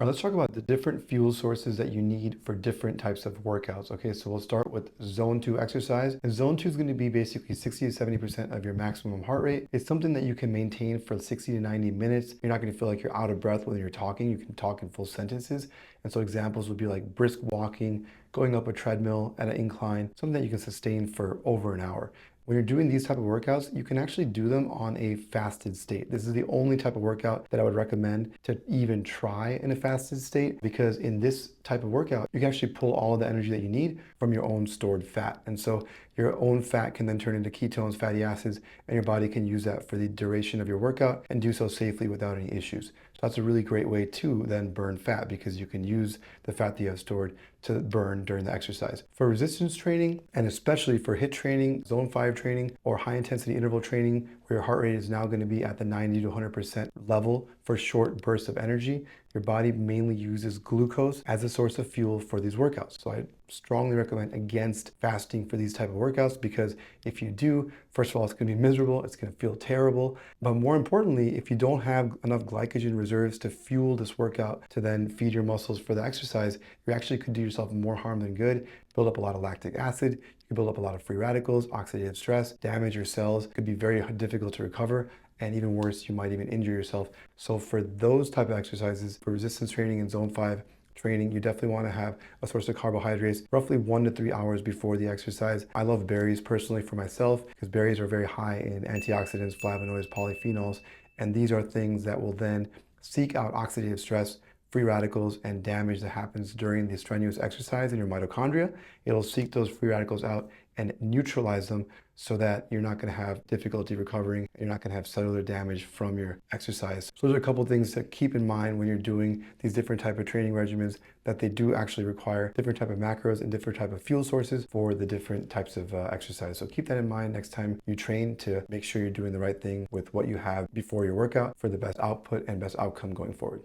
All right, let's talk about the different fuel sources that you need for different types of workouts. Okay, so we'll start with zone 2 exercise. And zone 2 is going to be basically 60 to 70% of your maximum heart rate. It's something that you can maintain for 60 to 90 minutes. You're not going to feel like you're out of breath when you're talking. You can talk in full sentences. And so examples would be like brisk walking, going up a treadmill at an incline, something that you can sustain for over an hour. When you're doing these type of workouts, you can actually do them on a fasted state. This is the only type of workout that I would recommend to even try in a fasted state, because in this type of workout, you can actually pull all of the energy that you need from your own stored fat. And so your own fat can then turn into ketones, fatty acids, and your body can use that for the duration of your workout and do so safely without any issues. So that's a really great way to then burn fat, because you can use the fat that you have stored to burn during the exercise. For resistance training, and especially for HIIT training, zone 5 training, or high intensity interval training, where your heart rate is now going to be at the 90 to 100% level for short bursts of energy, your body mainly uses glucose as a source of fuel for these workouts. So I strongly recommend against fasting for these type of workouts, because if you do, first of all, it's going to be miserable, it's going to feel terrible, but more importantly, if you don't have enough glycogen reserves to fuel this workout to then feed your muscles for the exercise, you actually could do yourself more harm than good, build up a lot of lactic acid, you can build up a lot of free radicals, oxidative stress, damage your cells, it could be very difficult to recover. And even worse, you might even injure yourself. So for those type of exercises, for resistance training and zone 5 training, you definitely want to have a source of carbohydrates roughly 1 to 3 hours before the exercise. I love berries personally for myself, because berries are very high in antioxidants, flavonoids, polyphenols, and these are things that will then seek out oxidative stress, free radicals, and damage that happens during the strenuous exercise in your mitochondria. It'll seek those free radicals out and neutralize them, so that you're not going to have difficulty recovering. You're not going to have cellular damage from your exercise. So those are a couple of things to keep in mind when you're doing these different type of training regimens, that they do actually require different type of macros and different type of fuel sources for the different types of exercise. So keep that in mind next time you train, to make sure you're doing the right thing with what you have before your workout for the best output and best outcome going forward.